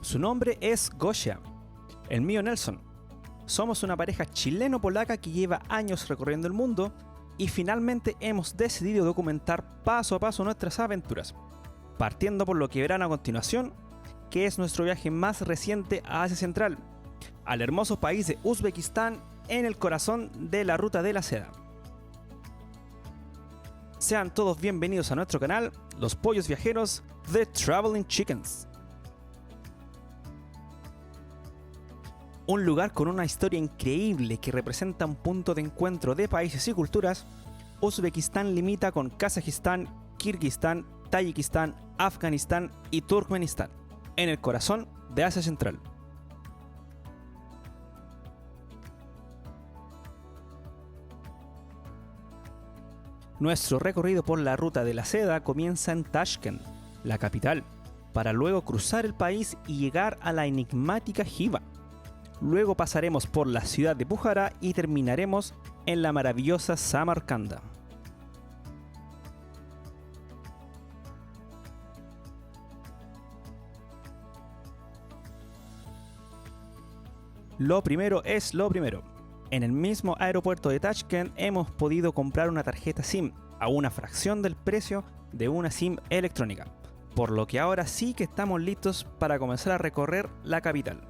Su nombre es Gosia. El mío Nelson. Somos una pareja chileno-polaca que lleva años recorriendo el mundo y finalmente hemos decidido documentar paso a paso nuestras aventuras, partiendo por lo que verán a continuación, que es nuestro viaje más reciente a Asia Central, al hermoso país de Uzbekistán en el corazón de la Ruta de la Seda. Sean todos bienvenidos a nuestro canal, Los Pollos Viajeros The Traveling Chickens. Un lugar con una historia increíble que representa un punto de encuentro de países y culturas, Uzbekistán limita con Kazajistán, Kirguistán, Tayikistán, Afganistán y Turkmenistán, en el corazón de Asia Central. Nuestro recorrido por la Ruta de la Seda comienza en Tashkent, la capital, para luego cruzar el país y llegar a la enigmática Jiva. Luego pasaremos por la ciudad de Bujará y terminaremos en la maravillosa Samarcanda. Lo primero es lo primero. En el mismo aeropuerto de Tashkent hemos podido comprar una tarjeta SIM a una fracción del precio de una SIM electrónica, por lo que ahora sí que estamos listos para comenzar a recorrer la capital.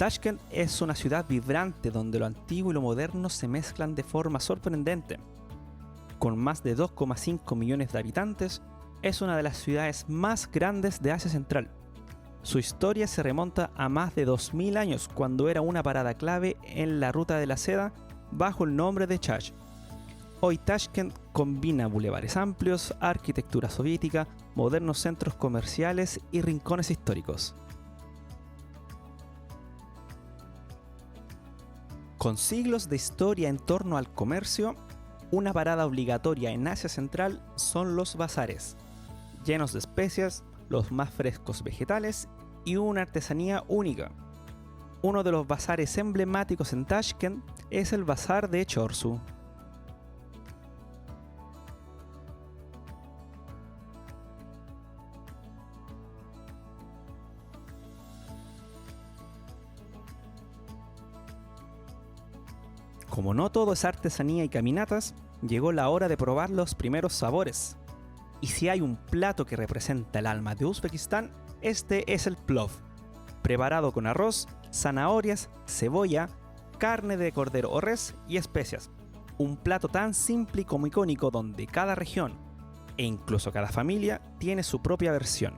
Tashkent es una ciudad vibrante donde lo antiguo y lo moderno se mezclan de forma sorprendente. Con más de 2,5 millones de habitantes, es una de las ciudades más grandes de Asia Central. Su historia se remonta a más de 2000 años, cuando era una parada clave en la Ruta de la Seda bajo el nombre de Chash. Hoy Tashkent combina bulevares amplios, arquitectura soviética, modernos centros comerciales y rincones históricos. Con siglos de historia en torno al comercio, una parada obligatoria en Asia Central son los bazares, llenos de especias, los más frescos vegetales y una artesanía única. Uno de los bazares emblemáticos en Tashkent es el bazar de Chorsu. Como no todo es artesanía y caminatas, llegó la hora de probar los primeros sabores. Y si hay un plato que representa el alma de Uzbekistán, este es el plov, preparado con arroz, zanahorias, cebolla, carne de cordero o res y especias. Un plato tan simple como icónico donde cada región, e incluso cada familia, tiene su propia versión.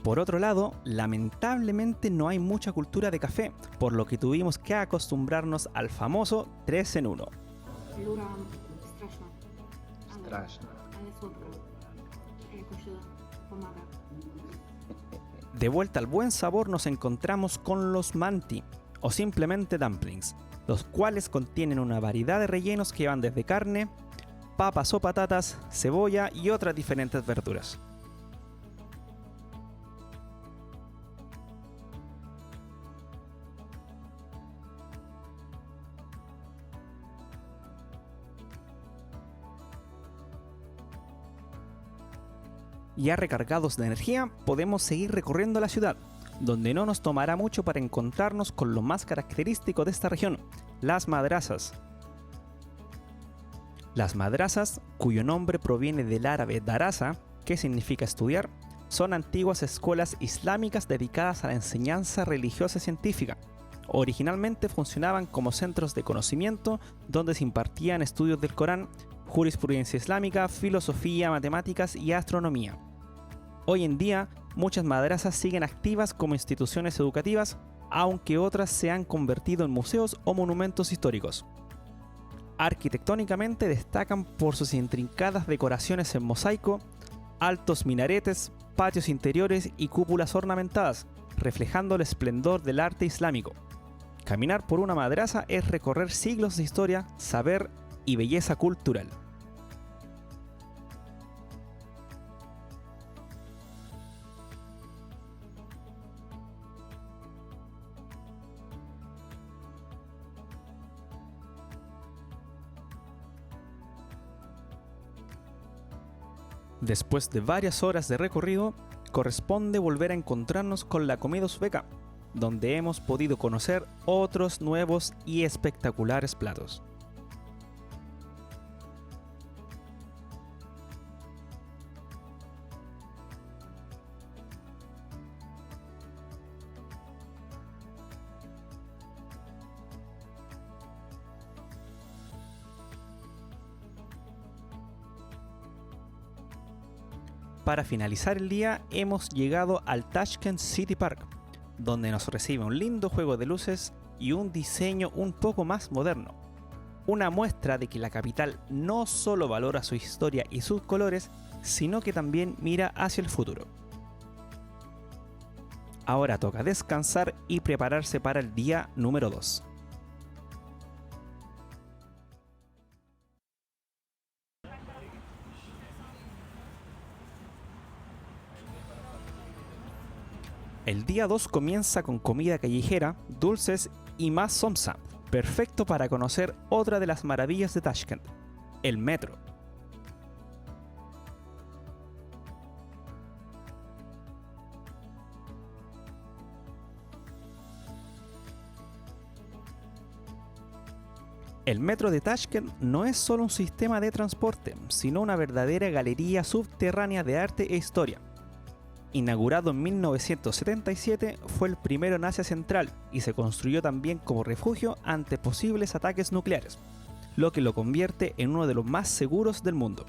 Por otro lado, lamentablemente no hay mucha cultura de café, por lo que tuvimos que acostumbrarnos al famoso 3 en 1. De vuelta al buen sabor nos encontramos con los manti, o simplemente dumplings, los cuales contienen una variedad de rellenos que van desde carne, papas o patatas, cebolla y otras diferentes verduras. Ya recargados de energía, podemos seguir recorriendo la ciudad, donde no nos tomará mucho para encontrarnos con lo más característico de esta región, las madrasas. Las madrasas, cuyo nombre proviene del árabe darasa, que significa estudiar, son antiguas escuelas islámicas dedicadas a la enseñanza religiosa y científica. Originalmente funcionaban como centros de conocimiento donde se impartían estudios del Corán, jurisprudencia islámica, filosofía, matemáticas y astronomía. Hoy en día, muchas madrasas siguen activas como instituciones educativas, aunque otras se han convertido en museos o monumentos históricos. Arquitectónicamente destacan por sus intrincadas decoraciones en mosaico, altos minaretes, patios interiores y cúpulas ornamentadas, reflejando el esplendor del arte islámico. Caminar por una madrasa es recorrer siglos de historia, saber y belleza cultural. Después de varias horas de recorrido, corresponde volver a encontrarnos con la comida uzbeka, donde hemos podido conocer otros nuevos y espectaculares platos. Para finalizar el día, hemos llegado al Tashkent City Park, donde nos recibe un lindo juego de luces y un diseño un poco más moderno. Una muestra de que la capital no solo valora su historia y sus colores, sino que también mira hacia el futuro. Ahora toca descansar y prepararse para el día número 2. El día 2 comienza con comida callejera, dulces y más somsa, perfecto para conocer otra de las maravillas de Tashkent, el metro. El metro de Tashkent no es solo un sistema de transporte, sino una verdadera galería subterránea de arte e historia. Inaugurado en 1977, fue el primero en Asia Central y se construyó también como refugio ante posibles ataques nucleares, lo que lo convierte en uno de los más seguros del mundo.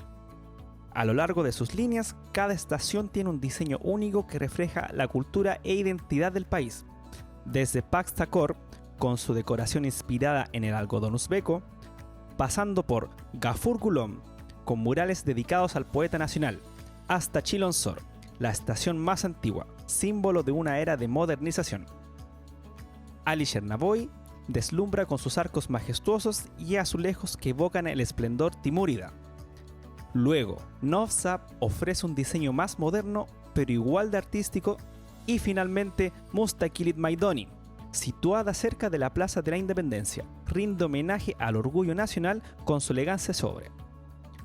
A lo largo de sus líneas, cada estación tiene un diseño único que refleja la cultura e identidad del país, desde Paxtakor, con su decoración inspirada en el algodón uzbeco, pasando por Gafur Gulom, con murales dedicados al poeta nacional, hasta Chilonsor, la estación más antigua, símbolo de una era de modernización. Ali Chernavoy deslumbra con sus arcos majestuosos y azulejos que evocan el esplendor timúrida. Luego, Novsab ofrece un diseño más moderno, pero igual de artístico, y finalmente Mustaqilit Maidoni, situada cerca de la Plaza de la Independencia, rinde homenaje al orgullo nacional con su elegancia sobre.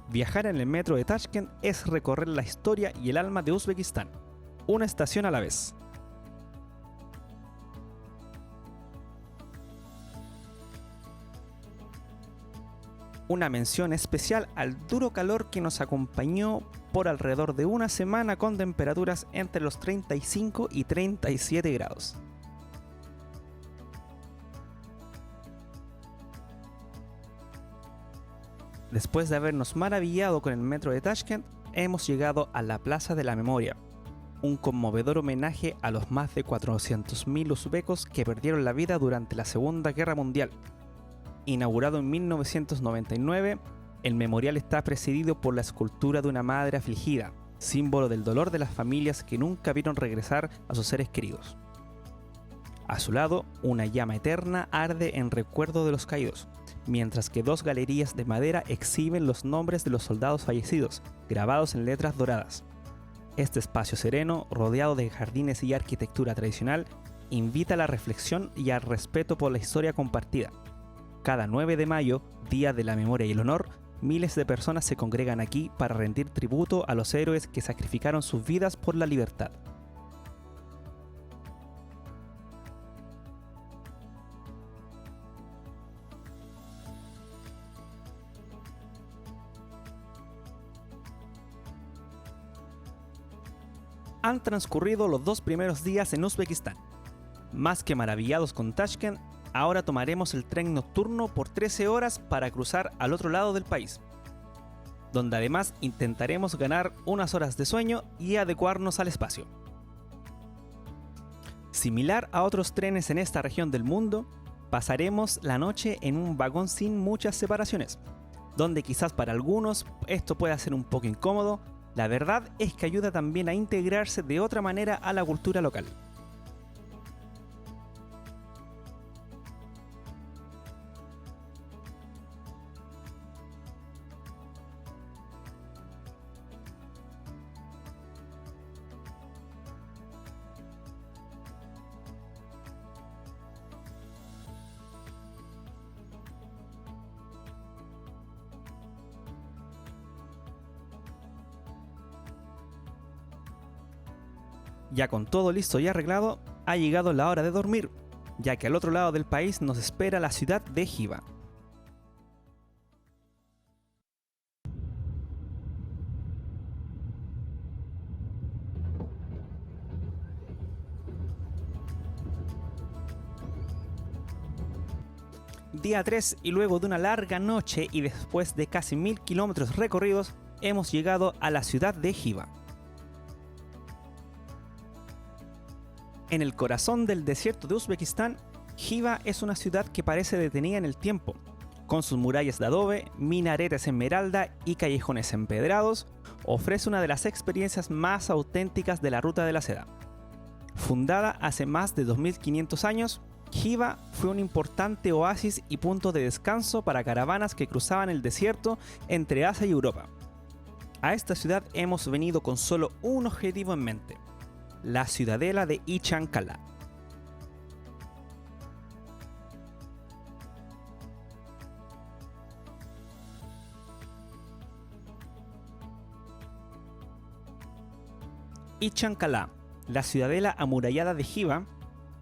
Viajar en el metro de Tashkent es recorrer la historia y el alma de Uzbekistán, una estación a la vez. Una mención especial al duro calor que nos acompañó por alrededor de una semana con temperaturas entre los 35 y 37 grados. Después de habernos maravillado con el metro de Tashkent, hemos llegado a la Plaza de la Memoria, un conmovedor homenaje a los más de 400.000 uzbecos que perdieron la vida durante la Segunda Guerra Mundial. Inaugurado en 1999, el memorial está presidido por la escultura de una madre afligida, símbolo del dolor de las familias que nunca vieron regresar a sus seres queridos. A su lado, una llama eterna arde en recuerdo de los caídos, mientras que dos galerías de madera exhiben los nombres de los soldados fallecidos, grabados en letras doradas. Este espacio sereno, rodeado de jardines y arquitectura tradicional, invita a la reflexión y al respeto por la historia compartida. Cada 9 de mayo, Día de la Memoria y el Honor, miles de personas se congregan aquí para rendir tributo a los héroes que sacrificaron sus vidas por la libertad. Han transcurrido los 2 primeros días en Uzbekistán. Más que maravillados con Tashkent, ahora tomaremos el tren nocturno por 13 horas para cruzar al otro lado del país, donde además intentaremos ganar unas horas de sueño y adecuarnos al espacio. Similar a otros trenes en esta región del mundo, pasaremos la noche en un vagón sin muchas separaciones, donde quizás para algunos esto pueda ser un poco incómodo. La verdad es que ayuda también a integrarse de otra manera a la cultura local. Ya con todo listo y arreglado, ha llegado la hora de dormir, ya que al otro lado del país nos espera la ciudad de Jiva. Día 3 y luego de una larga noche y después de casi 1000 kilómetros recorridos, hemos llegado a la ciudad de Jiva. En el corazón del desierto de Uzbekistán, Jiva es una ciudad que parece detenida en el tiempo, con sus murallas de adobe, minaretes esmeralda y callejones empedrados, ofrece una de las experiencias más auténticas de la Ruta de la Seda. Fundada hace más de 2500 años, Jiva fue un importante oasis y punto de descanso para caravanas que cruzaban el desierto entre Asia y Europa. A esta ciudad hemos venido con solo un objetivo en mente: la ciudadela de Ichan Kala. Ichan Kala, la ciudadela amurallada de Jiva,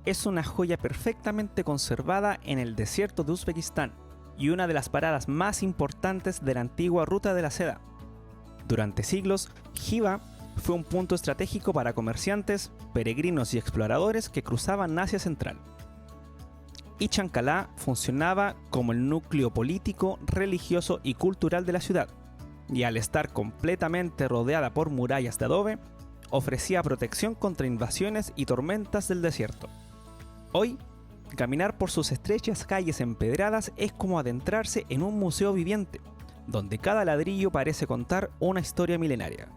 es una joya perfectamente conservada en el desierto de Uzbekistán y una de las paradas más importantes de la antigua Ruta de la Seda. Durante siglos, Jiva fue un punto estratégico para comerciantes, peregrinos y exploradores que cruzaban Asia Central. Ichan Kala funcionaba como el núcleo político, religioso y cultural de la ciudad, y al estar completamente rodeada por murallas de adobe, ofrecía protección contra invasiones y tormentas del desierto. Hoy, caminar por sus estrechas calles empedradas es como adentrarse en un museo viviente, donde cada ladrillo parece contar una historia milenaria.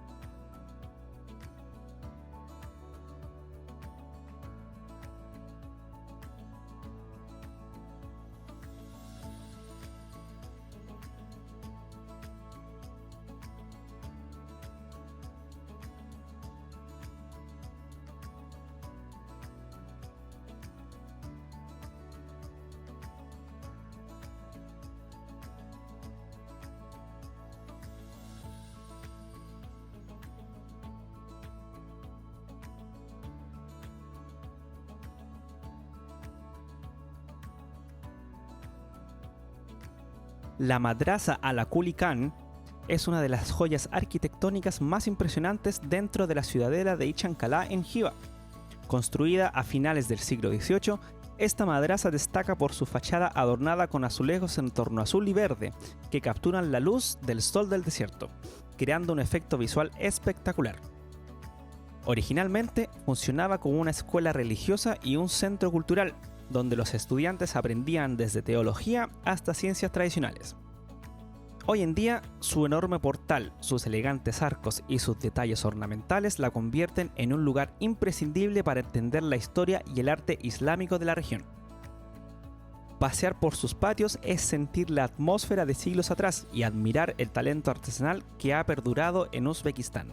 La madrasa Ala-Kuli Khan es una de las joyas arquitectónicas más impresionantes dentro de la ciudadela de Ichan Kala en Jiva. Construida a finales del siglo XVIII, esta madrasa destaca por su fachada adornada con azulejos en tono azul y verde que capturan la luz del sol del desierto, creando un efecto visual espectacular. Originalmente funcionaba como una escuela religiosa y un centro cultural, donde los estudiantes aprendían desde teología hasta ciencias tradicionales. Hoy en día, su enorme portal, sus elegantes arcos y sus detalles ornamentales la convierten en un lugar imprescindible para entender la historia y el arte islámico de la región. Pasear por sus patios es sentir la atmósfera de siglos atrás y admirar el talento artesanal que ha perdurado en Uzbekistán.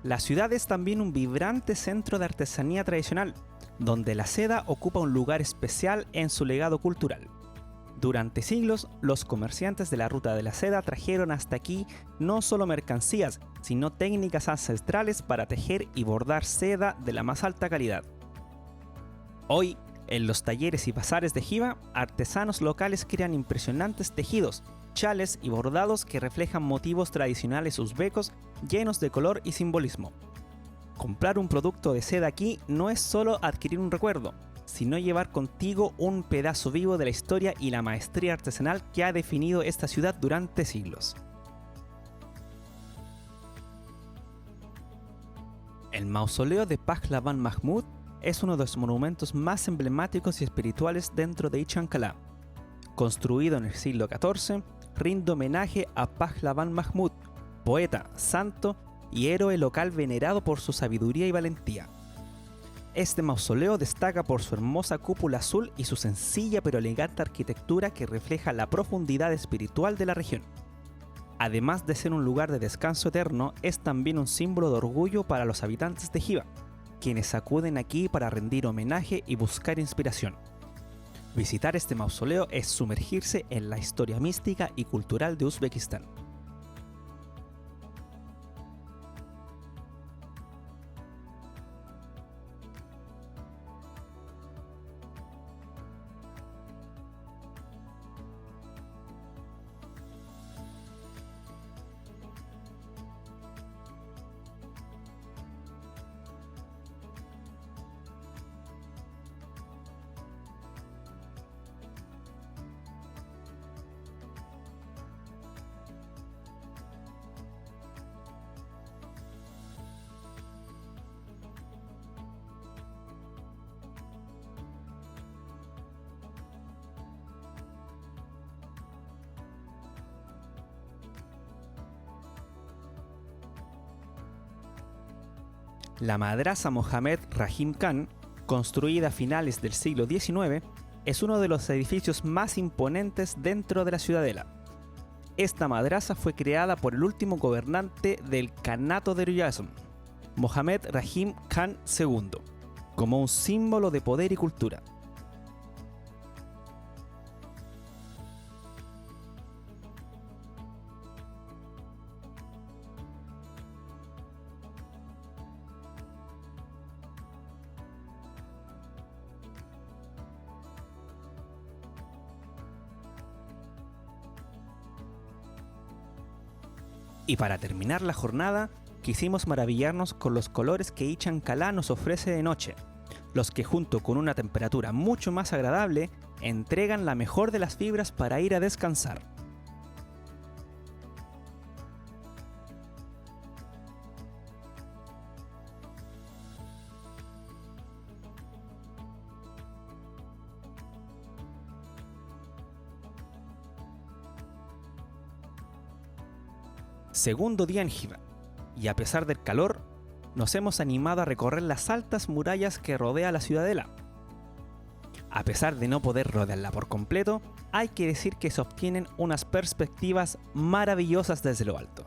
La ciudad es también un vibrante centro de artesanía tradicional, donde la seda ocupa un lugar especial en su legado cultural. Durante siglos, los comerciantes de la Ruta de la Seda trajeron hasta aquí no solo mercancías, sino técnicas ancestrales para tejer y bordar seda de la más alta calidad. Hoy, en los talleres y bazares de Jiva, artesanos locales crean impresionantes tejidos, chales y bordados que reflejan motivos tradicionales uzbecos llenos de color y simbolismo. Comprar un producto de seda aquí no es solo adquirir un recuerdo, sino llevar contigo un pedazo vivo de la historia y la maestría artesanal que ha definido esta ciudad durante siglos. El mausoleo de Pahlavan Mahmud es uno de los monumentos más emblemáticos y espirituales dentro de Ichan Kala. Construido en el siglo XIV, rinde homenaje a Pahlavan Mahmud, poeta, santo y héroe local venerado por su sabiduría y valentía. Este mausoleo destaca por su hermosa cúpula azul y su sencilla pero elegante arquitectura que refleja la profundidad espiritual de la región. Además de ser un lugar de descanso eterno, es también un símbolo de orgullo para los habitantes de Jiva, quienes acuden aquí para rendir homenaje y buscar inspiración. Visitar este mausoleo es sumergirse en la historia mística y cultural de Uzbekistán. La madrasa Mohammed Rahim Khan, construida a finales del siglo XIX, es uno de los edificios más imponentes dentro de la ciudadela. Esta madrasa fue creada por el último gobernante del Kanato de Ryazan, Mohammed Rahim Khan II, como un símbolo de poder y cultura. Y para terminar la jornada, quisimos maravillarnos con los colores que Ichan Kala nos ofrece de noche, los que junto con una temperatura mucho más agradable, entregan la mejor de las fibras para ir a descansar. Segundo día en Hiva, y a pesar del calor, nos hemos animado a recorrer las altas murallas que rodea la ciudadela. A pesar de no poder rodearla por completo, hay que decir que se obtienen unas perspectivas maravillosas desde lo alto.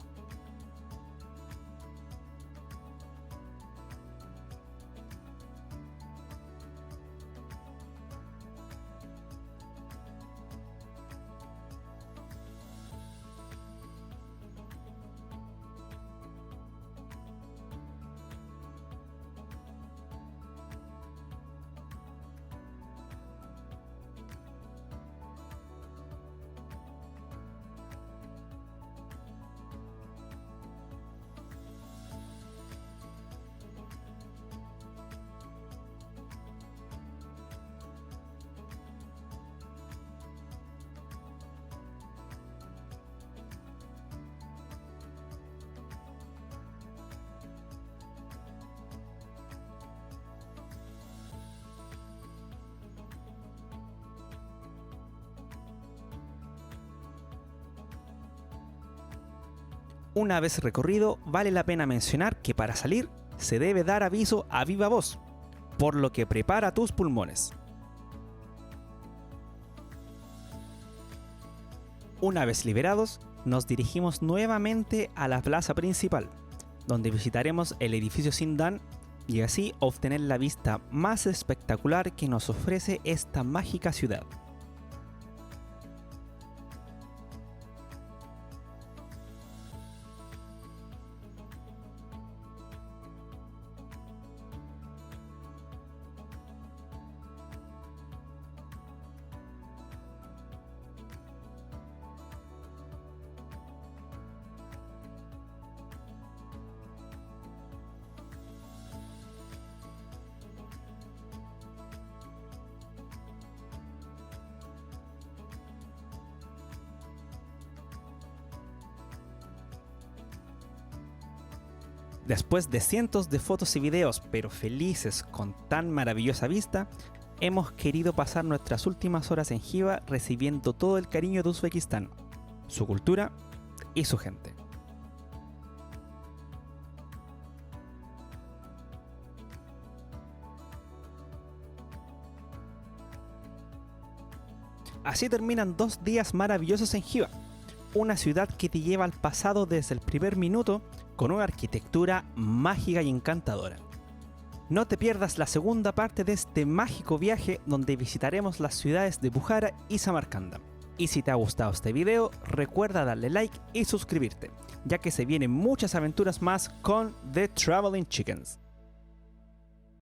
Una vez recorrido, vale la pena mencionar que para salir se debe dar aviso a viva voz, por lo que prepara tus pulmones. Una vez liberados, nos dirigimos nuevamente a la plaza principal, donde visitaremos el edificio Zindan y así obtener la vista más espectacular que nos ofrece esta mágica ciudad. Después de cientos de fotos y videos, pero felices con tan maravillosa vista, hemos querido pasar nuestras últimas horas en Hiva recibiendo todo el cariño de Uzbekistán, su cultura y su gente. Así terminan 2 días maravillosos en Hiva, una ciudad que te lleva al pasado desde el primer minuto con una arquitectura mágica y encantadora. No te pierdas la segunda parte de este mágico viaje donde visitaremos las ciudades de Bukhara y Samarcanda. Y si te ha gustado este video, recuerda darle like y suscribirte, ya que se vienen muchas aventuras más con The Traveling Chickens.